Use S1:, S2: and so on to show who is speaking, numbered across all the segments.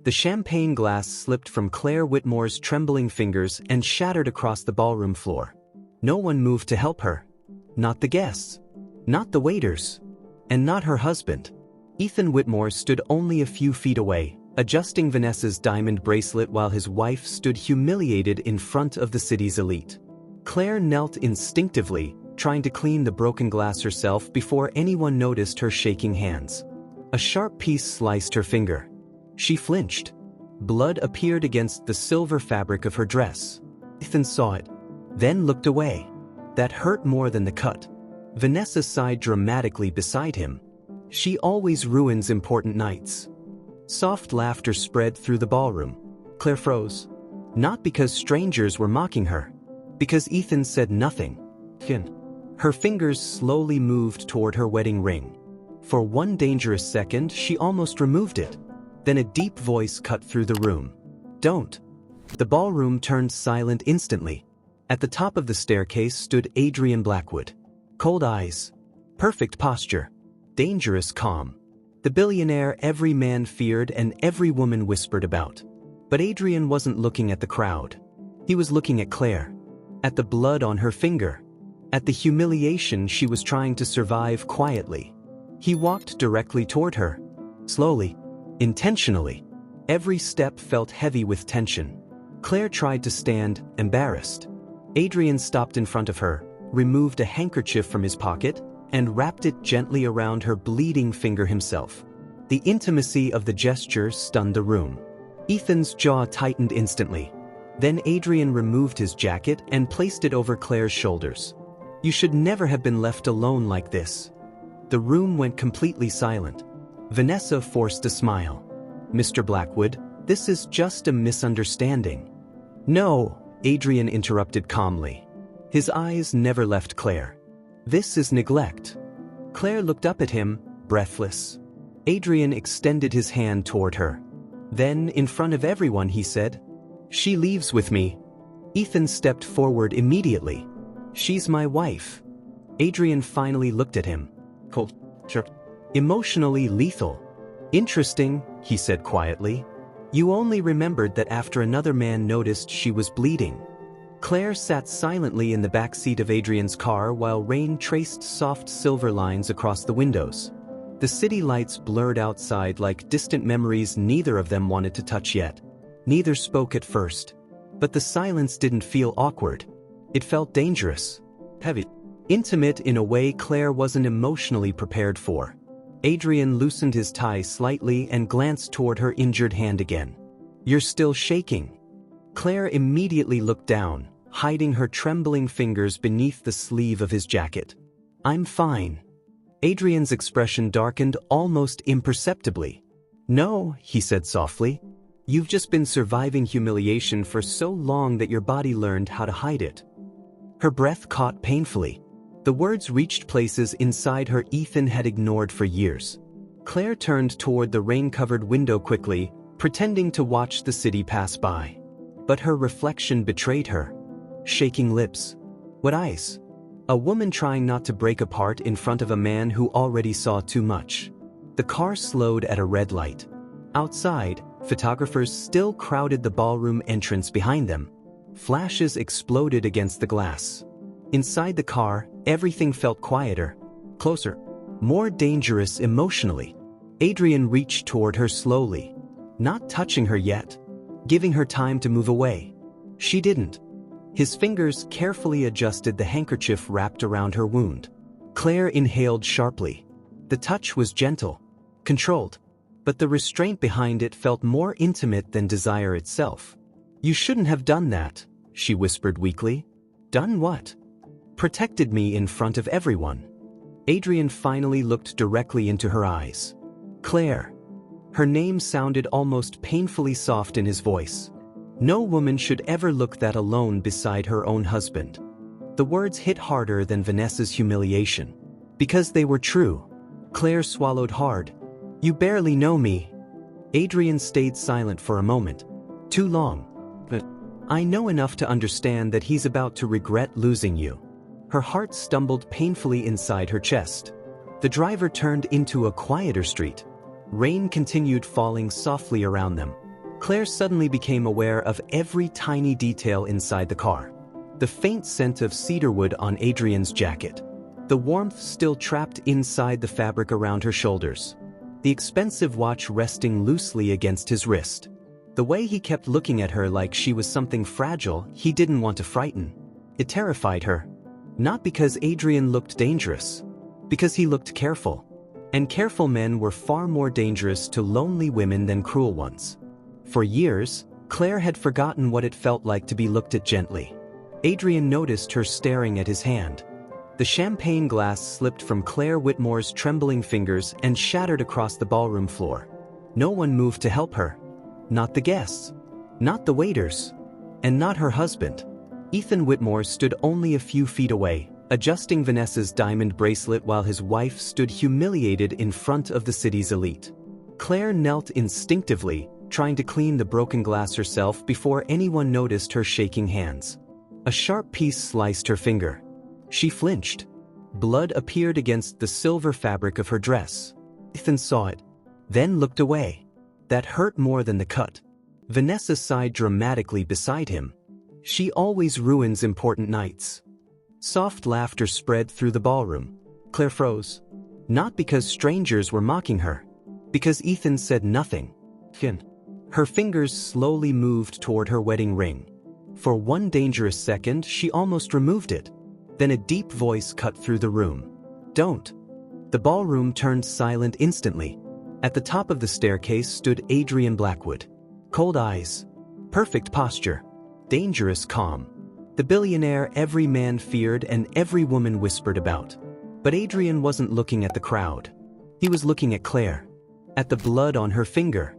S1: The champagne glass slipped from Claire Whitmore's trembling fingers and shattered across the ballroom floor. No one moved to help her. Not the guests. Not the waiters. And not her husband. Ethan Whitmore stood only a few feet away, adjusting Vanessa's diamond bracelet while his wife stood humiliated in front of the city's elite. Claire knelt instinctively, trying to clean the broken glass herself before anyone noticed her shaking hands. A sharp piece sliced her finger. She flinched. Blood appeared against the silver fabric of her dress. Ethan saw it, then looked away. That hurt more than the cut. Vanessa sighed dramatically beside him. She always ruins important nights. Soft laughter spread through the ballroom. Claire froze. Not because strangers were mocking her. Because Ethan said nothing. Her fingers slowly moved toward her wedding ring. For one dangerous second, she almost removed it. Then a deep voice cut through the room. Don't. The ballroom turned silent instantly. At the top of the staircase stood Adrian Blackwood. Cold eyes. Perfect posture. Dangerous calm. The billionaire every man feared and every woman whispered about. But Adrian wasn't looking at the crowd. He was looking at Claire. At the blood on her finger. At the humiliation she was trying to survive quietly. He walked directly toward her. Slowly. Intentionally. Every step felt heavy with tension. Claire tried to stand, embarrassed. Adrian stopped in front of her, removed a handkerchief from his pocket, and wrapped it gently around her bleeding finger himself. The intimacy of the gesture stunned the room. Ethan's jaw tightened instantly. Then Adrian removed his jacket and placed it over Claire's shoulders. You should never have been left alone like this. The room went completely silent. Vanessa forced a smile. Mr. Blackwood, this is just a misunderstanding. No, Adrian interrupted calmly. His eyes never left Claire. This is neglect. Claire looked up at him, breathless. Adrian extended his hand toward her. Then, in front of everyone, he said, "She leaves with me." Ethan stepped forward immediately. "She's my wife." Adrian finally looked at him. Cold. Emotionally lethal. Interesting, he said quietly. You only remembered that after another man noticed she was bleeding. Claire sat silently in the back seat of Adrian's car while rain traced soft silver lines across the windows. The city lights blurred outside like distant memories neither of them wanted to touch yet. Neither spoke at first. But the silence didn't feel awkward. It felt dangerous. Heavy. Intimate in a way Claire wasn't emotionally prepared for. Adrian loosened his tie slightly and glanced toward her injured hand again. You're still shaking. Claire immediately looked down, hiding her trembling fingers beneath the sleeve of his jacket. I'm fine. Adrian's expression darkened almost imperceptibly. No, he said softly. You've just been surviving humiliation for so long that your body learned how to hide it. Her breath caught painfully. The words reached places inside her Ethan had ignored for years. Claire turned toward the rain-covered window quickly, pretending to watch the city pass by. But her reflection betrayed her. Shaking lips. What eyes? A woman trying not to break apart in front of a man who already saw too much. The car slowed at a red light. Outside, photographers still crowded the ballroom entrance behind them. Flashes exploded against the glass. Inside the car, everything felt quieter, closer, more dangerous emotionally. Adrian reached toward her slowly, not touching her yet, giving her time to move away. She didn't. His fingers carefully adjusted the handkerchief wrapped around her wound. Claire inhaled sharply. The touch was gentle, controlled, but the restraint behind it felt more intimate than desire itself. You shouldn't have done that, she whispered weakly. Done what? Protected me in front of everyone. Adrian finally looked directly into her eyes. Claire. Her name sounded almost painfully soft in his voice. No woman should ever look that alone beside her own husband. The words hit harder than Vanessa's humiliation. Because they were true. Claire swallowed hard. You barely know me. Adrian stayed silent for a moment. Too long. But I know enough to understand that he's about to regret losing you. Her heart stumbled painfully inside her chest. The driver turned into a quieter street. Rain continued falling softly around them. Claire suddenly became aware of every tiny detail inside the car. The faint scent of cedarwood on Adrian's jacket. The warmth still trapped inside the fabric around her shoulders. The expensive watch resting loosely against his wrist. The way he kept looking at her like she was something fragile he didn't want to frighten. It terrified her. Not because Adrian looked dangerous. Because he looked careful. And careful men were far more dangerous to lonely women than cruel ones. For years, Claire had forgotten what it felt like to be looked at gently. Adrian noticed her staring at his hand. The champagne glass slipped from Claire Whitmore's trembling fingers and shattered across the ballroom floor. No one moved to help her. Not the guests. Not the waiters. And not her husband. Ethan Whitmore stood only a few feet away, adjusting Vanessa's diamond bracelet while his wife stood humiliated in front of the city's elite. Claire knelt instinctively, trying to clean the broken glass herself before anyone noticed her shaking hands. A sharp piece sliced her finger. She flinched. Blood appeared against the silver fabric of her dress. Ethan saw it, then looked away. That hurt more than the cut. Vanessa sighed dramatically beside him. She always ruins important nights. Soft laughter spread through the ballroom. Claire froze. Not because strangers were mocking her. Because Ethan said nothing. Her fingers slowly moved toward her wedding ring. For one dangerous second, she almost removed it. Then a deep voice cut through the room. Don't. The ballroom turned silent instantly. At the top of the staircase stood Adrian Blackwood. Cold eyes. Perfect posture. Dangerous calm. The billionaire every man feared and every woman whispered about. But Adrian wasn't looking at the crowd. He was looking at Claire. At the blood on her finger.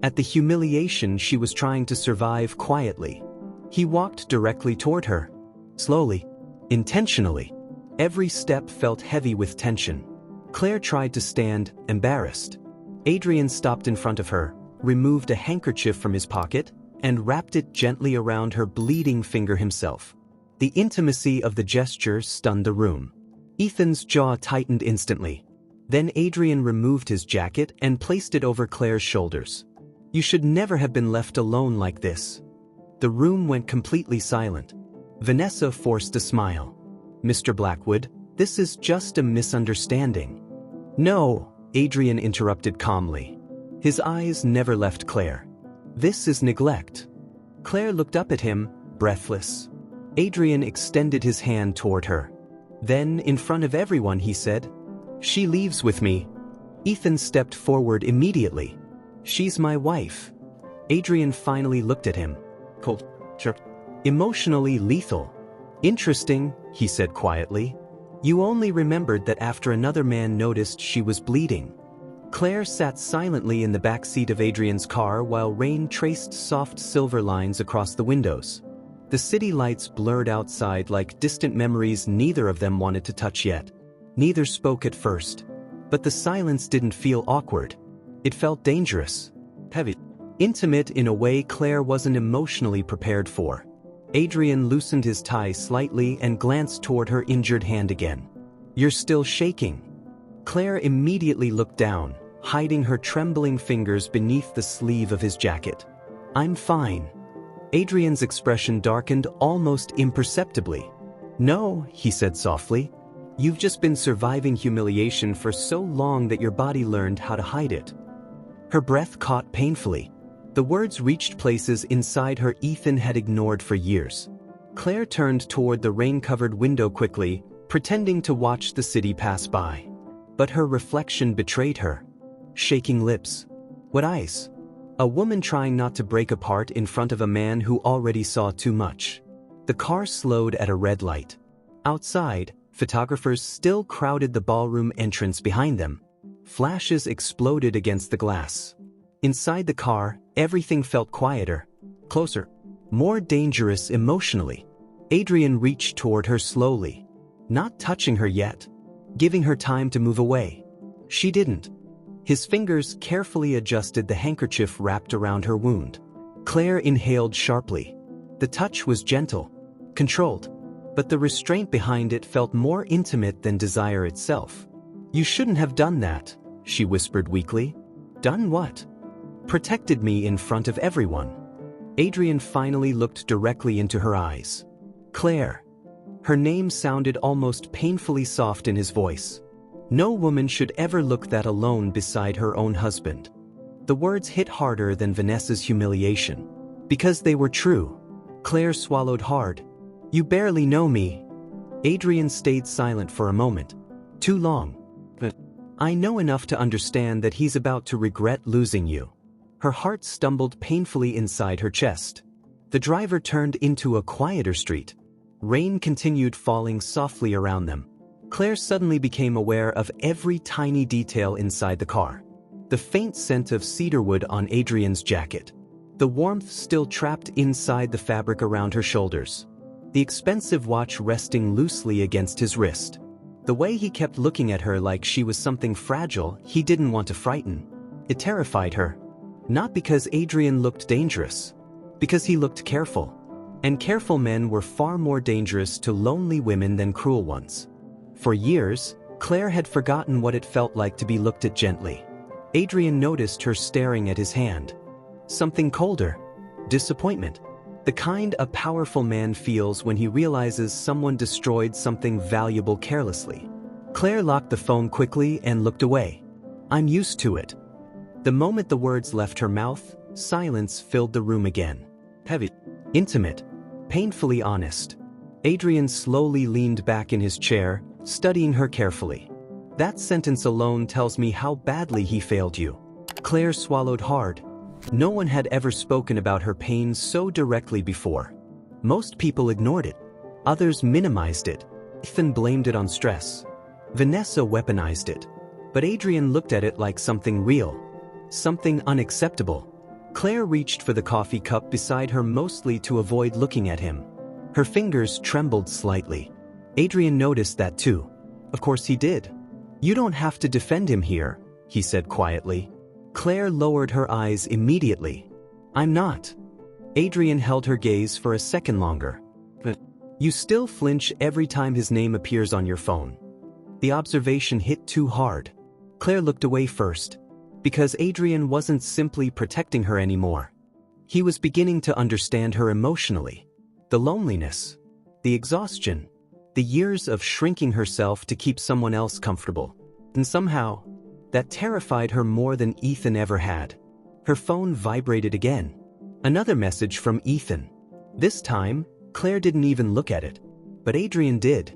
S1: At the humiliation she was trying to survive quietly. He walked directly toward her. Slowly. Intentionally. Every step felt heavy with tension. Claire tried to stand, embarrassed. Adrian stopped in front of her, removed a handkerchief from his pocket, and wrapped it gently around her bleeding finger himself. The intimacy of the gesture stunned the room. Ethan's jaw tightened instantly. Then Adrian removed his jacket and placed it over Claire's shoulders. You should never have been left alone like this. The room went completely silent. Vanessa forced a smile. Mr. Blackwood, this is just a misunderstanding. No, Adrian interrupted calmly. His eyes never left Claire. This is neglect. Claire looked up at him, breathless. Adrian extended his hand toward her. Then, in front of everyone, he said, "She leaves with me." Ethan stepped forward immediately. "She's my wife." Adrian finally looked at him. Cold. Sure. Emotionally lethal. Interesting, he said quietly. You only remembered that after another man noticed she was bleeding. Claire sat silently in the back seat of Adrian's car while rain traced soft silver lines across the windows. The city lights blurred outside like distant memories neither of them wanted to touch yet. Neither spoke at first. But the silence didn't feel awkward. It felt dangerous. Heavy. Intimate in a way Claire wasn't emotionally prepared for. Adrian loosened his tie slightly and glanced toward her injured hand again. You're still shaking. Claire immediately looked down, hiding her trembling fingers beneath the sleeve of his jacket. I'm fine. Adrian's expression darkened almost imperceptibly. No, he said softly. You've just been surviving humiliation for so long that your body learned how to hide it. Her breath caught painfully. The words reached places inside her Ethan had ignored for years. Claire turned toward the rain-covered window quickly, pretending to watch the city pass by. But her reflection betrayed her. Shaking lips. What eyes? A woman trying not to break apart in front of a man who already saw too much. The car slowed at a red light. Outside, photographers still crowded the ballroom entrance behind them. Flashes exploded against the glass. Inside the car, everything felt quieter, closer, more dangerous emotionally. Adrian reached toward her slowly, not touching her yet, giving her time to move away. She didn't. His fingers carefully adjusted the handkerchief wrapped around her wound. Claire inhaled sharply. The touch was gentle, controlled, but the restraint behind it felt more intimate than desire itself. You shouldn't have done that, she whispered weakly. Done what? protected me in front of everyone." Adrian finally looked directly into her eyes. "Claire." Her name sounded almost painfully soft in his voice. No woman should ever look that alone beside her own husband. The words hit harder than Vanessa's humiliation. Because they were true. Claire swallowed hard. "You barely know me." Adrian stayed silent for a moment. "Too long. But I know enough to understand that he's about to regret losing you." Her heart stumbled painfully inside her chest. The driver turned into a quieter street. Rain continued falling softly around them. Claire suddenly became aware of every tiny detail inside the car. The faint scent of cedarwood on Adrian's jacket. The warmth still trapped inside the fabric around her shoulders. The expensive watch resting loosely against his wrist. The way he kept looking at her like she was something fragile he didn't want to frighten. It terrified her. Not because Adrian looked dangerous. Because he looked careful. And careful men were far more dangerous to lonely women than cruel ones. For years, Claire had forgotten what it felt like to be looked at gently. Adrian noticed her staring at his hand. Something colder. Disappointment. The kind a powerful man feels when he realizes someone destroyed something valuable carelessly. Claire locked the phone quickly and looked away. "I'm used to it." The moment the words left her mouth, silence filled the room again. Heavy. Intimate. Painfully honest. Adrian slowly leaned back in his chair, studying her carefully. "That sentence alone tells me how badly he failed you." Claire swallowed hard. No one had ever spoken about her pain so directly before. Most people ignored it. Others minimized it. Ethan blamed it on stress. Vanessa weaponized it. But Adrian looked at it like something real. Something unacceptable. Claire reached for the coffee cup beside her mostly to avoid looking at him. Her fingers trembled slightly. Adrian noticed that too. Of course he did. "You don't have to defend him here," he said quietly. Claire lowered her eyes immediately. "I'm not." Adrian held her gaze for a second longer. "But you still flinch every time his name appears on your phone." The observation hit too hard. Claire looked away first. Because Adrian wasn't simply protecting her anymore. He was beginning to understand her emotionally. The loneliness. The exhaustion. The years of shrinking herself to keep someone else comfortable. And somehow, that terrified her more than Ethan ever had. Her phone vibrated again. Another message from Ethan. This time, Claire didn't even look at it. But Adrian did.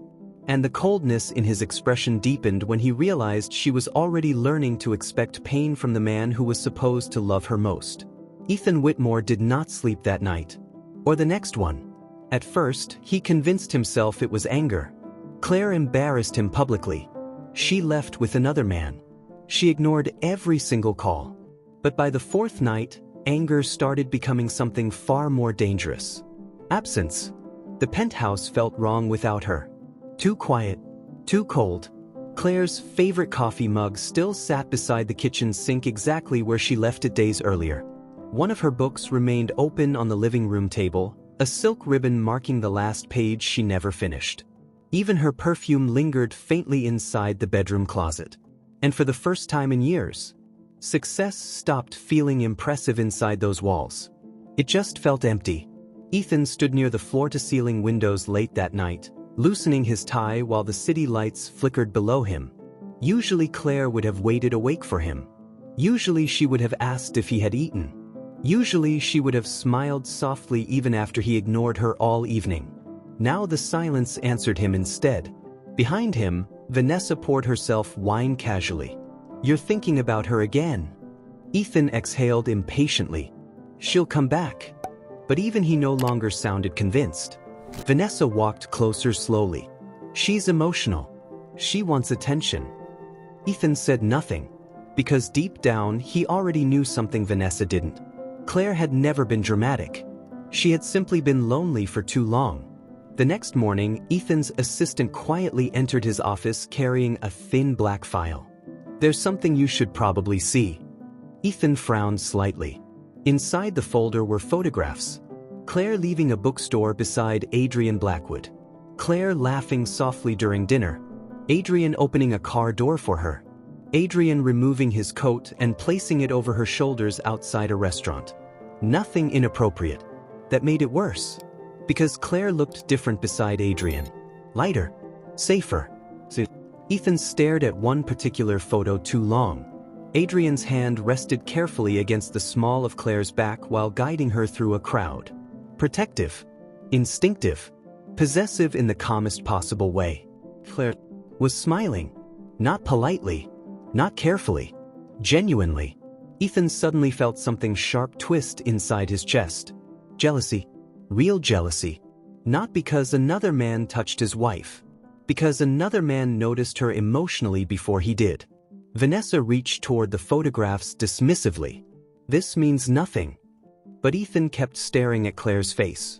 S1: And the coldness in his expression deepened when he realized she was already learning to expect pain from the man who was supposed to love her most. Ethan Whitmore did not sleep that night. Or the next one. At first, he convinced himself it was anger. Claire embarrassed him publicly. She left with another man. She ignored every single call. But by the fourth night, anger started becoming something far more dangerous. Absence. The penthouse felt wrong without her. Too quiet. Too cold. Claire's favorite coffee mug still sat beside the kitchen sink exactly where she left it days earlier. One of her books remained open on the living room table, a silk ribbon marking the last page she never finished. Even her perfume lingered faintly inside the bedroom closet. And for the first time in years, success stopped feeling impressive inside those walls. It just felt empty. Ethan stood near the floor-to-ceiling windows late that night, loosening his tie while the city lights flickered below him. Usually Claire would have waited awake for him. Usually she would have asked if he had eaten. Usually she would have smiled softly even after he ignored her all evening. Now the silence answered him instead. Behind him, Vanessa poured herself wine casually. "You're thinking about her again." Ethan exhaled impatiently. "She'll come back." But even he no longer sounded convinced. Vanessa walked closer slowly. "She's emotional. She wants attention." Ethan said nothing, because deep down he already knew something Vanessa didn't. Claire had never been dramatic. She had simply been lonely for too long. The next morning, Ethan's assistant quietly entered his office carrying a thin black file. "There's something you should probably see." Ethan frowned slightly. Inside the folder were photographs. Claire leaving a bookstore beside Adrian Blackwood. Claire laughing softly during dinner. Adrian opening a car door for her. Adrian removing his coat and placing it over her shoulders outside a restaurant. Nothing inappropriate. That made it worse. Because Claire looked different beside Adrian. Lighter. Safer. Ethan stared at one particular photo too long. Adrian's hand rested carefully against the small of Claire's back while guiding her through a crowd. Protective. Instinctive. Possessive in the calmest possible way. Claire was smiling. Not politely. Not carefully. Genuinely. Ethan suddenly felt something sharp twist inside his chest. Jealousy. Real jealousy. Not because another man touched his wife. Because another man noticed her emotionally before he did. Vanessa reached toward the photographs dismissively. This means nothing. But Ethan kept staring at Claire's face.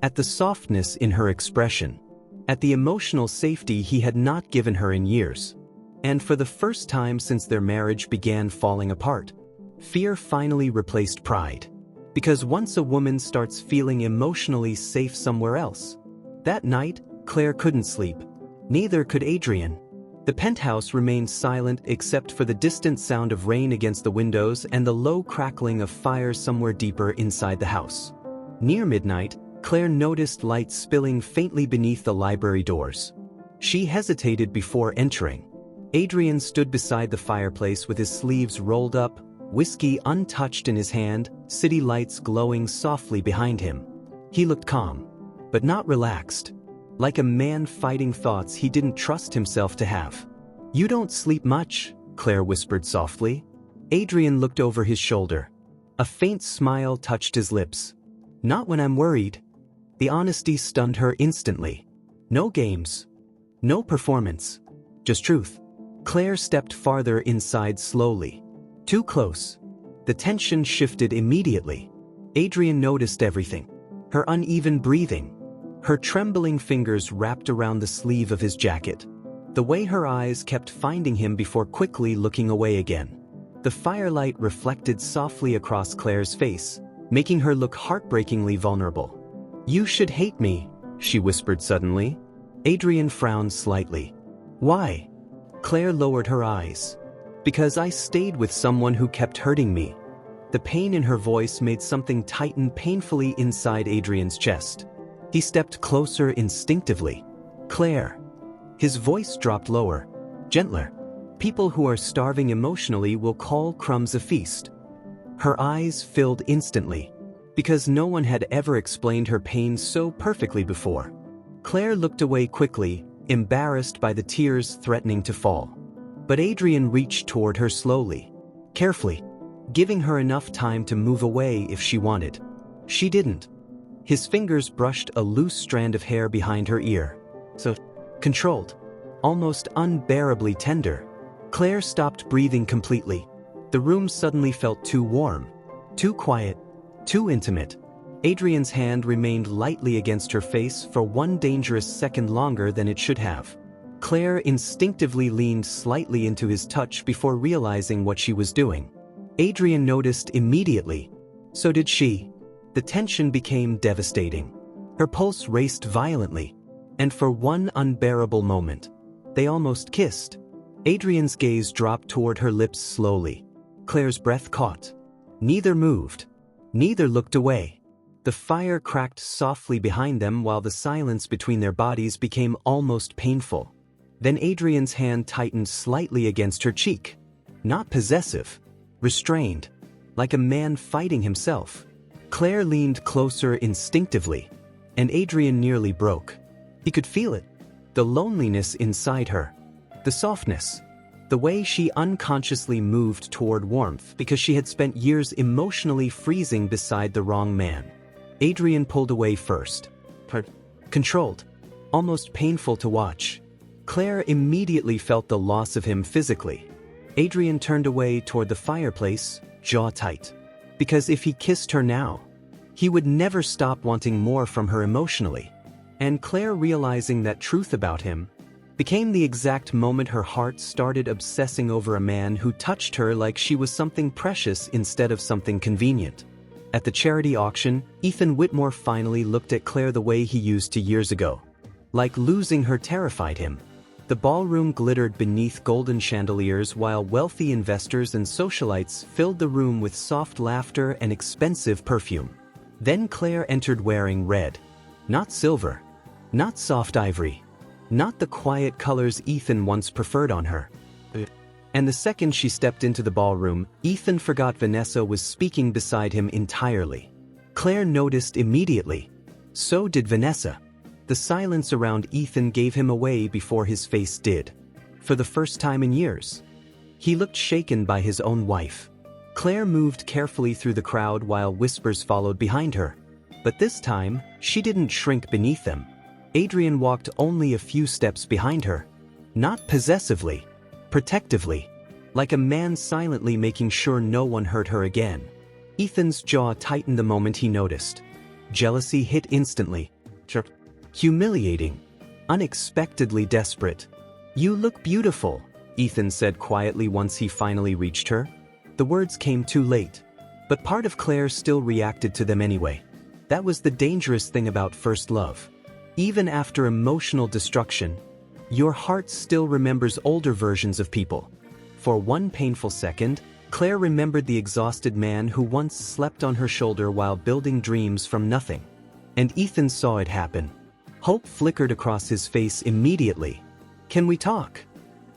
S1: At the softness in her expression. At the emotional safety he had not given her in years. And for the first time since their marriage began falling apart, fear finally replaced pride. Because once a woman starts feeling emotionally safe somewhere else. That night, Claire couldn't sleep. Neither could Adrian. The penthouse remained silent except for the distant sound of rain against the windows and the low crackling of fire somewhere deeper inside the house. Near midnight, Claire noticed light spilling faintly beneath the library doors. She hesitated before entering. Adrian stood beside the fireplace with his sleeves rolled up, whiskey untouched in his hand, city lights glowing softly behind him. He looked calm, but not relaxed. Like a man fighting thoughts he didn't trust himself to have. "You don't sleep much," Claire whispered softly. Adrian looked over his shoulder. A faint smile touched his lips. "Not when I'm worried." The honesty stunned her instantly. No games. No performance. Just truth. Claire stepped farther inside slowly. Too close. The tension shifted immediately. Adrian noticed everything. Her uneven breathing. Her trembling fingers wrapped around the sleeve of his jacket. The way her eyes kept finding him before quickly looking away again. The firelight reflected softly across Claire's face, making her look heartbreakingly vulnerable. "You should hate me," she whispered suddenly. Adrian frowned slightly. "Why?" Claire lowered her eyes. "Because I stayed with someone who kept hurting me." The pain in her voice made something tighten painfully inside Adrian's chest. He stepped closer instinctively. "Claire." His voice dropped lower, gentler. "People who are starving emotionally will call crumbs a feast." Her eyes filled instantly, because no one had ever explained her pain so perfectly before. Claire looked away quickly, embarrassed by the tears threatening to fall. But Adrian reached toward her slowly, carefully, giving her enough time to move away if she wanted. She didn't. His fingers brushed a loose strand of hair behind her ear. So, controlled, almost unbearably tender. Claire stopped breathing completely. The room suddenly felt too warm, too quiet, too intimate. Adrian's hand remained lightly against her face for one dangerous second longer than it should have. Claire instinctively leaned slightly into his touch before realizing what she was doing. Adrian noticed immediately. So did she. The tension became devastating. Her pulse raced violently, and for one unbearable moment, they almost kissed. Adrian's gaze dropped toward her lips slowly. Claire's breath caught. Neither moved. Neither looked away. The fire cracked softly behind them while the silence between their bodies became almost painful. Then Adrian's hand tightened slightly against her cheek. Not possessive. Restrained. Like a man fighting himself. Claire leaned closer instinctively, and Adrian nearly broke. He could feel it. The loneliness inside her. The softness. The way she unconsciously moved toward warmth because she had spent years emotionally freezing beside the wrong man. Adrian pulled away first. Controlled. Almost painful to watch. Claire immediately felt the loss of him physically. Adrian turned away toward the fireplace, jaw tight. Because if he kissed her now, he would never stop wanting more from her emotionally. And Claire, realizing that truth about him, became the exact moment her heart started obsessing over a man who touched her like she was something precious instead of something convenient. At the charity auction, Ethan Whitmore finally looked at Claire the way he used to years ago. Like losing her terrified him. The ballroom glittered beneath golden chandeliers while wealthy investors and socialites filled the room with soft laughter and expensive perfume. Then Claire entered wearing red. Not silver. Not soft ivory. Not the quiet colors Ethan once preferred on her. And the second she stepped into the ballroom, Ethan forgot Vanessa was speaking beside him entirely. Claire noticed immediately. So did Vanessa. The silence around Ethan gave him away before his face did. For the first time in years. He looked shaken by his own wife. Claire moved carefully through the crowd while whispers followed behind her. But this time, she didn't shrink beneath them. Adrian walked only a few steps behind her. Not possessively. Protectively. Like a man silently making sure no one hurt her again. Ethan's jaw tightened the moment he noticed. Jealousy hit instantly. Humiliating. Unexpectedly desperate. "You look beautiful," Ethan said quietly once he finally reached her. The words came too late. But part of Claire still reacted to them anyway. That was the dangerous thing about first love. Even after emotional destruction, your heart still remembers older versions of people. For one painful second, Claire remembered the exhausted man who once slept on her shoulder while building dreams from nothing. And Ethan saw it happen. Hope flickered across his face immediately. "Can we talk?"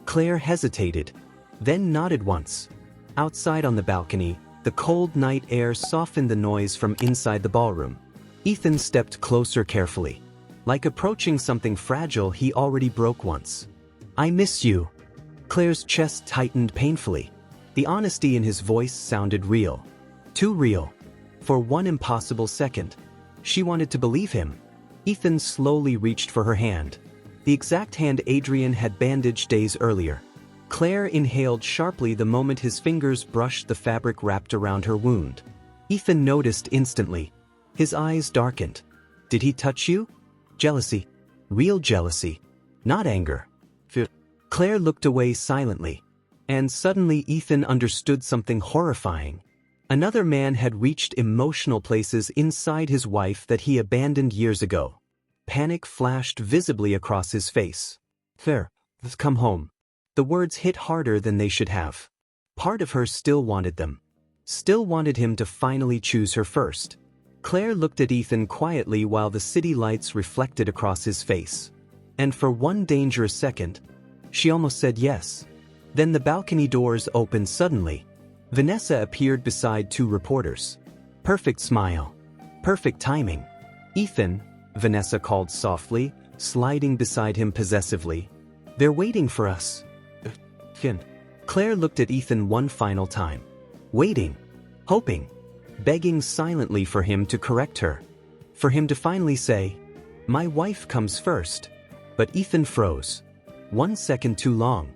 S1: Claire hesitated, then nodded once. Outside on the balcony, the cold night air softened the noise from inside the ballroom. Ethan stepped closer carefully. Like approaching something fragile he already broke once. "I miss you." Claire's chest tightened painfully. The honesty in his voice sounded real. Too real. For one impossible second. She wanted to believe him. Ethan slowly reached for her hand. The exact hand Adrian had bandaged days earlier. Claire inhaled sharply the moment his fingers brushed the fabric wrapped around her wound. Ethan noticed instantly. His eyes darkened. "Did he touch you?" Jealousy. Real jealousy. Not anger. Fear. Claire looked away silently. And suddenly Ethan understood something horrifying. Another man had reached emotional places inside his wife that he abandoned years ago. Panic flashed visibly across his face. "Claire, let's come home." The words hit harder than they should have. Part of her still wanted them. Still wanted him to finally choose her first. Claire looked at Ethan quietly while the city lights reflected across his face. And for one dangerous second, she almost said yes. Then the balcony doors opened suddenly. Vanessa appeared beside two reporters. Perfect smile. Perfect timing. "Ethan," Vanessa called softly, sliding beside him possessively. "They're waiting for us." Claire looked at Ethan one final time. Waiting. Hoping. Begging silently for him to correct her. For him to finally say, "My wife comes first." But Ethan froze. 1 second too long.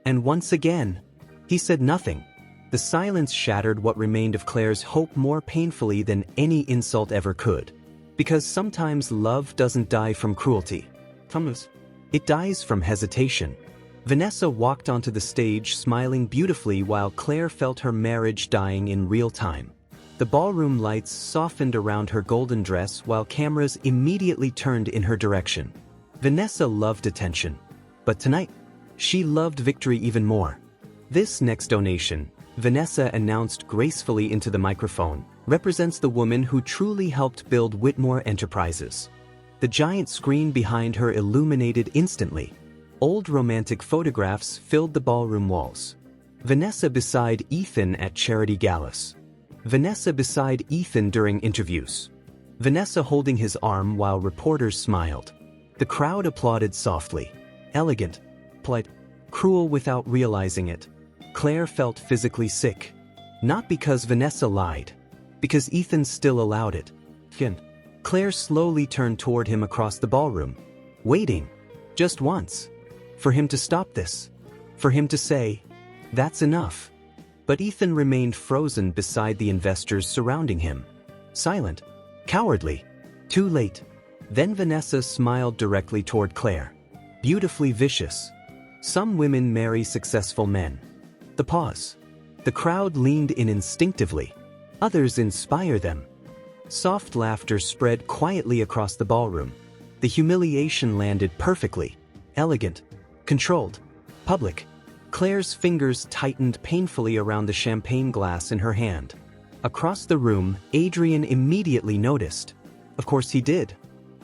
S1: And once again, he said nothing. The silence shattered what remained of Claire's hope more painfully than any insult ever could. Because sometimes love doesn't die from cruelty. It dies from hesitation. Vanessa walked onto the stage smiling beautifully while Claire felt her marriage dying in real time. The ballroom lights softened around her golden dress while cameras immediately turned in her direction. Vanessa loved attention. But tonight, she loved victory even more. This next donation, Vanessa announced gracefully into the microphone, represents the woman who truly helped build Whitmore Enterprises. The giant screen behind her illuminated instantly. Old romantic photographs filled the ballroom walls. Vanessa beside Ethan at charity galas. Vanessa beside Ethan during interviews. Vanessa holding his arm while reporters smiled. The crowd applauded softly. Elegant. Polite. Cruel without realizing it. Claire felt physically sick. Not because Vanessa lied. Because Ethan still allowed it. Claire slowly turned toward him across the ballroom. Waiting. Just once. For him to stop this. For him to say, "That's enough." But Ethan remained frozen beside the investors surrounding him. Silent. Cowardly. Too late. Then Vanessa smiled directly toward Claire. Beautifully vicious. Some women marry successful men. The pause. The crowd leaned in instinctively. Others inspire them. Soft laughter spread quietly across the ballroom. The humiliation landed perfectly. Elegant. Controlled. Public. Claire's fingers tightened painfully around the champagne glass in her hand. Across the room, Adrian immediately noticed. Of course he did.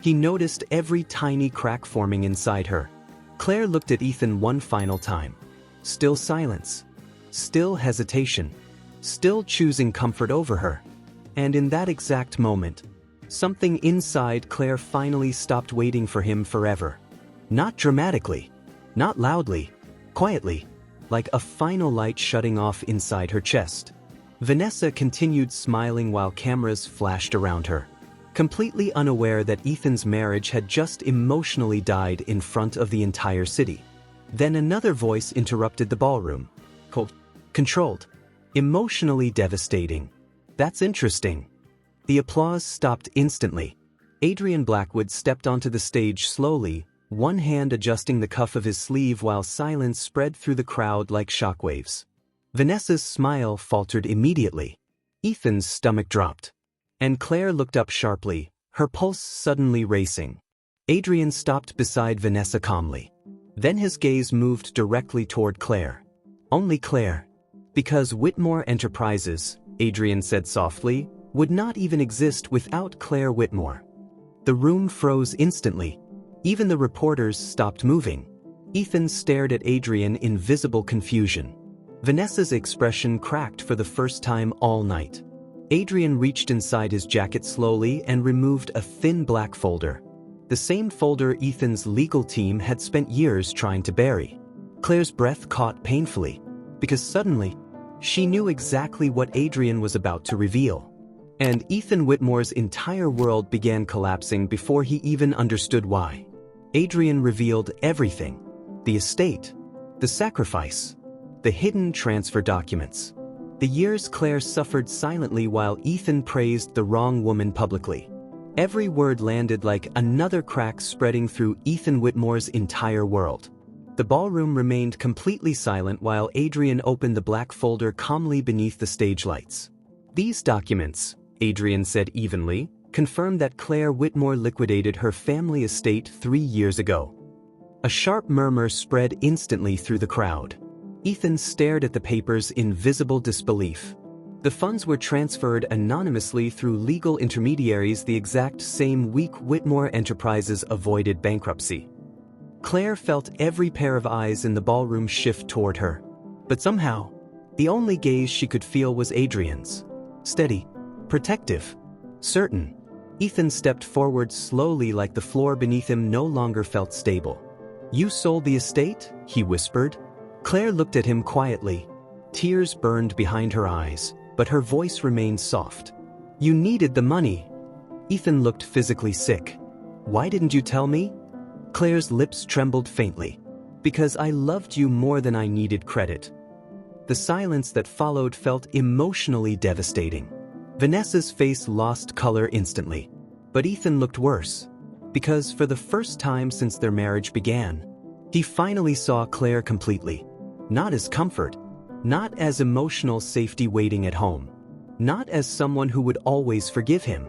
S1: He noticed every tiny crack forming inside her. Claire looked at Ethan one final time. Still silence. Still hesitation. Still choosing comfort over her. And in that exact moment, something inside Claire finally stopped waiting for him forever. Not dramatically. Not loudly. Quietly. Like a final light shutting off inside her chest. Vanessa continued smiling while cameras flashed around her, completely unaware that Ethan's marriage had just emotionally died in front of the entire city. Then another voice interrupted the ballroom. Controlled. Emotionally devastating. That's interesting. The applause stopped instantly. Adrian Blackwood stepped onto the stage slowly, one hand adjusting the cuff of his sleeve while silence spread through the crowd like shockwaves. Vanessa's smile faltered immediately. Ethan's stomach dropped. And Claire looked up sharply, her pulse suddenly racing. Adrian stopped beside Vanessa calmly. Then his gaze moved directly toward Claire. Only Claire. Because Whitmore Enterprises, Adrian said softly, would not even exist without Claire Whitmore. The room froze instantly. Even the reporters stopped moving. Ethan stared at Adrian in visible confusion. Vanessa's expression cracked for the first time all night. Adrian reached inside his jacket slowly and removed a thin black folder. The same folder Ethan's legal team had spent years trying to bury. Claire's breath caught painfully, because suddenly, she knew exactly what Adrian was about to reveal. And Ethan Whitmore's entire world began collapsing before he even understood why. Adrian revealed everything. The estate. The sacrifice. The hidden transfer documents. The years Claire suffered silently while Ethan praised the wrong woman publicly. Every word landed like another crack spreading through Ethan Whitmore's entire world. The ballroom remained completely silent while Adrian opened the black folder calmly beneath the stage lights. These documents, Adrian said evenly, confirmed that Claire Whitmore liquidated her family estate 3 years ago. A sharp murmur spread instantly through the crowd. Ethan stared at the papers in visible disbelief. The funds were transferred anonymously through legal intermediaries the exact same week Whitmore Enterprises avoided bankruptcy. Claire felt every pair of eyes in the ballroom shift toward her. But somehow, the only gaze she could feel was Adrian's. Steady, protective, certain. Ethan stepped forward slowly like the floor beneath him no longer felt stable. "You sold the estate?" he whispered. Claire looked at him quietly. Tears burned behind her eyes, but her voice remained soft. "You needed the money." Ethan looked physically sick. "Why didn't you tell me?" Claire's lips trembled faintly. "Because I loved you more than I needed credit." The silence that followed felt emotionally devastating. Vanessa's face lost color instantly. But Ethan looked worse. Because for the first time since their marriage began, he finally saw Claire completely. Not as comfort. Not as emotional safety waiting at home. Not as someone who would always forgive him.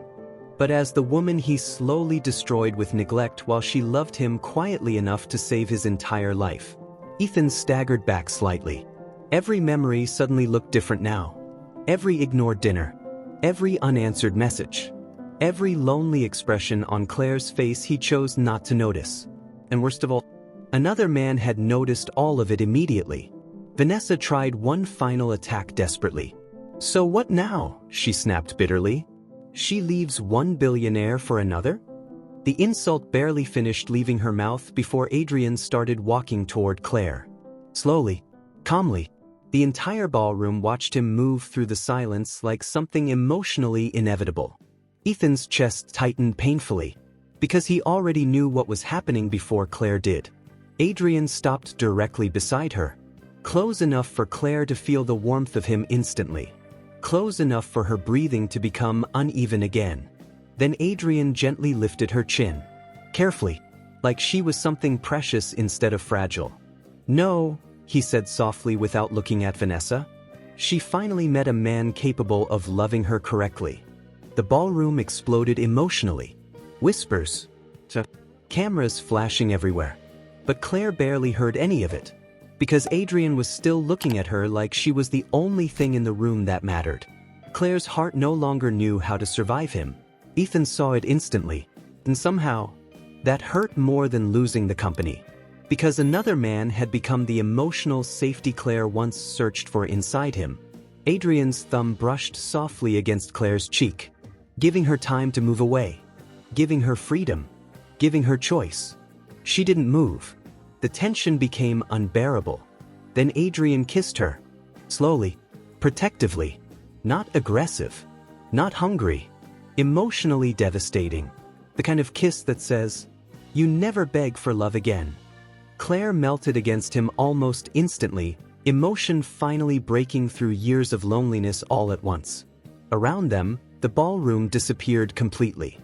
S1: But as the woman he slowly destroyed with neglect while she loved him quietly enough to save his entire life. Ethan staggered back slightly. Every memory suddenly looked different now. Every ignored dinner. Every unanswered message. Every lonely expression on Claire's face he chose not to notice. And worst of all, another man had noticed all of it immediately. Vanessa tried one final attack desperately. "So what now?" she snapped bitterly. "She leaves one billionaire for another?" The insult barely finished leaving her mouth before Adrian started walking toward Claire. Slowly, calmly, the entire ballroom watched him move through the silence like something emotionally inevitable. Ethan's chest tightened painfully, because he already knew what was happening before Claire did. Adrian stopped directly beside her, close enough for Claire to feel the warmth of him instantly. Close enough for her breathing to become uneven again. Then Adrian gently lifted her chin. Carefully, like she was something precious instead of fragile. "No," he said softly without looking at Vanessa. She finally met a man capable of loving her correctly. The ballroom exploded emotionally. Whispers. Cameras flashing everywhere. But Claire barely heard any of it, because Adrian was still looking at her like she was the only thing in the room that mattered. Claire's heart no longer knew how to survive him. Ethan saw it instantly, and somehow, that hurt more than losing the company. Because another man had become the emotional safety Claire once searched for inside him. Adrian's thumb brushed softly against Claire's cheek, giving her time to move away, giving her freedom, giving her choice. She didn't move. The tension became unbearable. Then Adrian kissed her, slowly, protectively, not aggressive, not hungry, emotionally devastating. The kind of kiss that says, "You never beg for love again." Claire melted against him almost instantly, emotion finally breaking through years of loneliness all at once. Around them, the ballroom disappeared completely.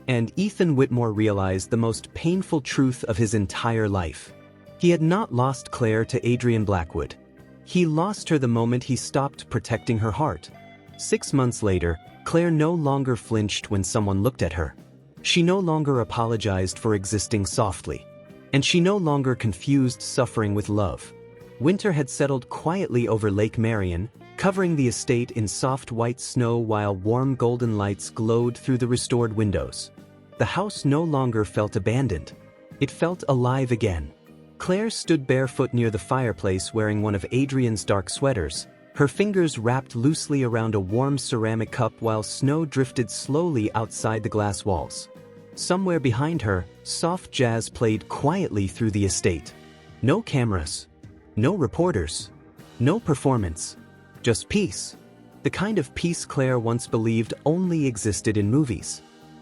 S1: And Ethan Whitmore realized the most painful truth of his entire life. He had not lost Claire to Adrian Blackwood. He lost her the moment he stopped protecting her heart. 6 months later, Claire no longer flinched when someone looked at her. She no longer apologized for existing softly. And she no longer confused suffering with love. Winter had settled quietly over Lake Marion, covering the estate in soft white snow while warm golden lights glowed through the restored windows. The house no longer felt abandoned. It felt alive again. Claire stood barefoot near the fireplace wearing one of Adrian's dark sweaters, her fingers wrapped loosely around a warm ceramic cup while snow drifted slowly outside the glass walls. Somewhere behind her, soft jazz played quietly through the estate. No cameras. No reporters. No performance. Just peace. The kind of peace Claire once believed only existed in movies.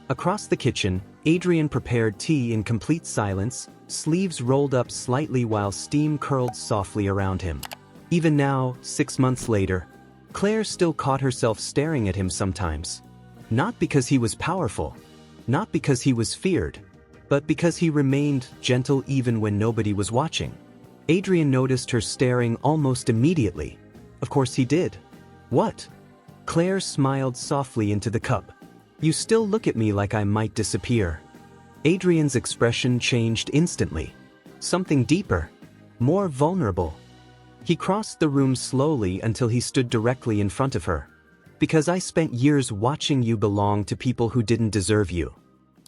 S1: Across the kitchen, Adrian prepared tea in complete silence, sleeves rolled up slightly while steam curled softly around him. Even now, 6 months later, Claire still caught herself staring at him sometimes. Not because he was powerful, not because he was feared, but because he remained gentle even when nobody was watching. Adrian noticed her staring almost immediately. Of course he did. What? Claire smiled softly into the cup. You still look at me like I might disappear. Adrian's expression changed instantly. Something deeper, more vulnerable. He crossed the room slowly until he stood directly in front of her. Because I spent years watching you belong to people who didn't deserve you.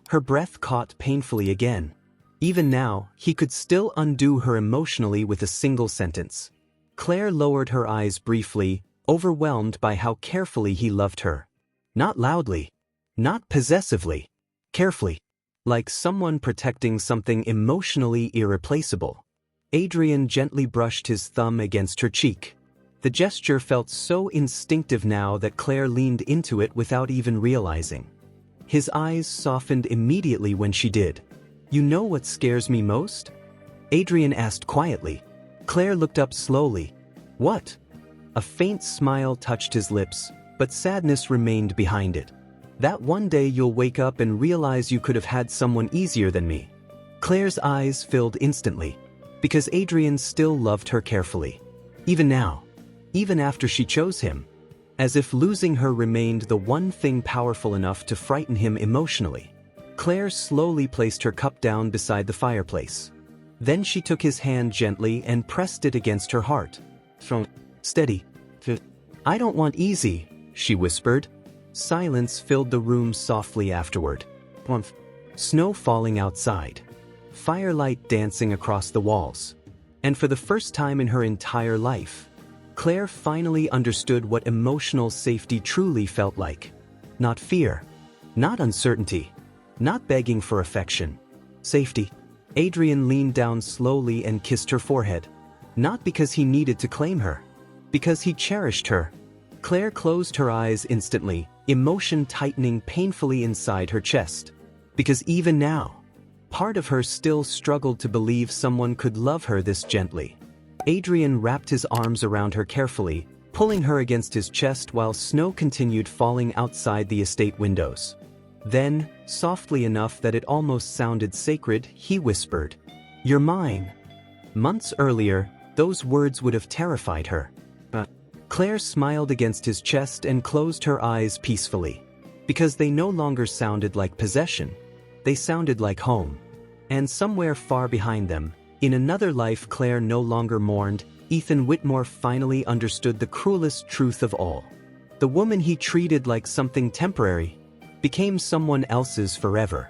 S1: Her breath caught painfully again. Even now, he could still undo her emotionally with a single sentence. Claire lowered her eyes briefly, overwhelmed by how carefully he loved her. Not loudly. Not possessively. Carefully. Like someone protecting something emotionally irreplaceable. Adrian gently brushed his thumb against her cheek. The gesture felt so instinctive now that Claire leaned into it without even realizing. His eyes softened immediately when she did. You know what scares me most? Adrian asked quietly. Claire looked up slowly. What? A faint smile touched his lips, but sadness remained behind it. That one day you'll wake up and realize you could have had someone easier than me. Claire's eyes filled instantly, because Adrian still loved her carefully. Even now. Even after she chose him. As if losing her remained the one thing powerful enough to frighten him emotionally. Claire slowly placed her cup down beside the fireplace. Then she took his hand gently and pressed it against her heart. Steady. I don't want easy, she whispered. Silence filled the room softly afterward. Snow falling outside. Firelight dancing across the walls. And for the first time in her entire life, Claire finally understood what emotional safety truly felt like. Not fear. Not uncertainty. Not begging for affection. Safety. Adrian leaned down slowly and kissed her forehead. Not because he needed to claim her. Because he cherished her. Claire closed her eyes instantly, emotion tightening painfully inside her chest. Because even now, part of her still struggled to believe someone could love her this gently. Adrian wrapped his arms around her carefully, pulling her against his chest while snow continued falling outside the estate windows. Then, softly enough that it almost sounded sacred, he whispered, "You're mine." Months earlier, those words would have terrified her. But Claire smiled against his chest and closed her eyes peacefully. Because they no longer sounded like possession. They sounded like home. And somewhere far behind them, In another life Claire no longer mourned, Ethan Whitmore finally understood the cruelest truth of all. The woman he treated like something temporary became someone else's forever.